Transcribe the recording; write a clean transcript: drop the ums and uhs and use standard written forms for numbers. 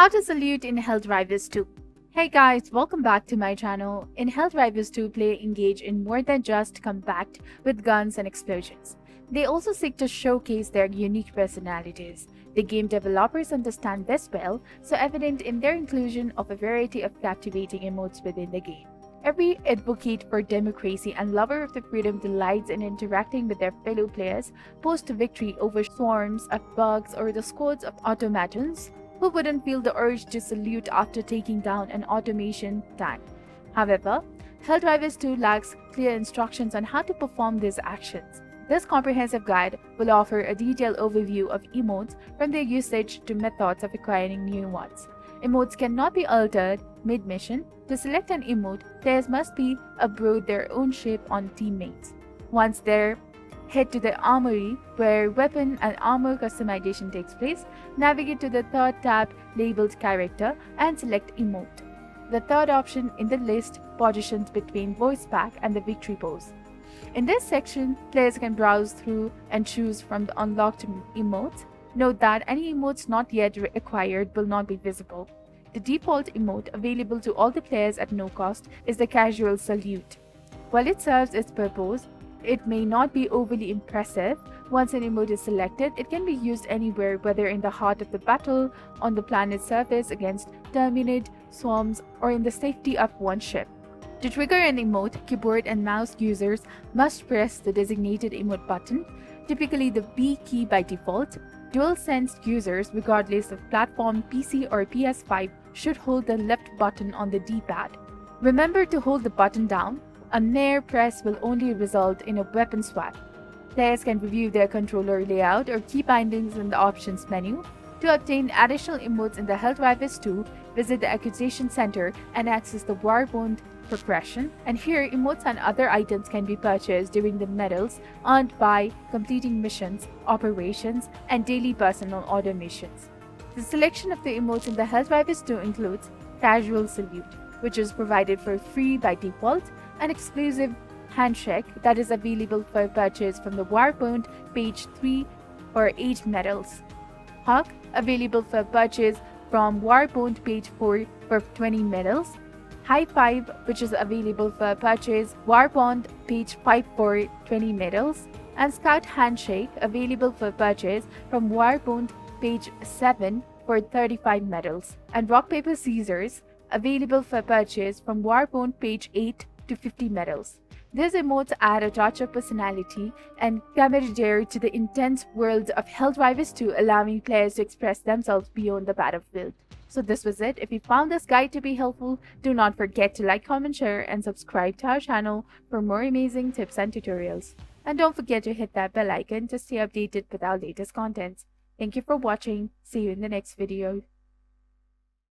How to salute in Helldivers 2. Hey guys, welcome back to my channel. In Helldivers 2, players engage in more than just combat with guns and explosions. They also seek to showcase their unique personalities. The game developers understand this well, so evident in their inclusion of a variety of captivating emotes within the game. Every advocate for democracy and lover of the freedom delights in interacting with their fellow players post-victory over swarms of bugs or the squads of automatons. Who wouldn't feel the urge to salute after taking down an automation tank? However, Helldivers 2 lacks clear instructions on how to perform these actions. This comprehensive guide will offer a detailed overview of emotes from their usage to methods of acquiring new ones. Emotes cannot be altered mid-mission. To select an emote, players must be aboard their own ship on teammates. Once they're head to the armory where weapon and armor customization takes place, navigate to the third tab labeled character and select emote. The third option in the list positions between voice pack and the victory pose. In this section, players can browse through and choose from the unlocked emotes. Note that any emotes not yet acquired will not be visible. The default emote available to all the players at no cost is the casual salute. While it serves its purpose, it may not be overly impressive. Once an emote is selected, it can be used anywhere, whether in the heart of the battle, on the planet's surface against terminid swarms, or in the safety of one ship. To trigger an emote, keyboard and mouse users must press the designated emote button, typically the B key by default. DualSense users, regardless of platform, PC or PS5, should hold the left button on the D-pad. Remember to hold the button down. A mere press will only result in a weapon swap. Players can review their controller layout or key bindings in the options menu. To obtain additional emotes in the Helldivers 2, visit the Acquisition Center and access the Warbond progression. And here, emotes and other items can be purchased during the medals earned by completing missions, operations, and daily personal order missions. The selection of the emotes in the Helldivers 2 includes Casual Salute, which is provided for free by default, an exclusive handshake that is available for purchase from the Warbond page 3 for 8 medals. Hug, available for purchase from Warbond page 4 for 20 medals. High Five, which is available for purchase Warbond page 5 for 20 medals. And Scout Handshake, available for purchase from Warbond page 7 for 35 medals. And Rock Paper Scissors, available for purchase from Warbond page 8 to 50 medals. These emotes add a touch of personality and camaraderie to the intense world of Helldivers 2, allowing players to express themselves beyond the battlefield. So this was it. If you found this guide to be helpful, do not forget to like, comment, share, and subscribe to our channel for more amazing tips and tutorials. And don't forget to hit that bell icon to stay updated with our latest contents. Thank you for watching. See you in the next video.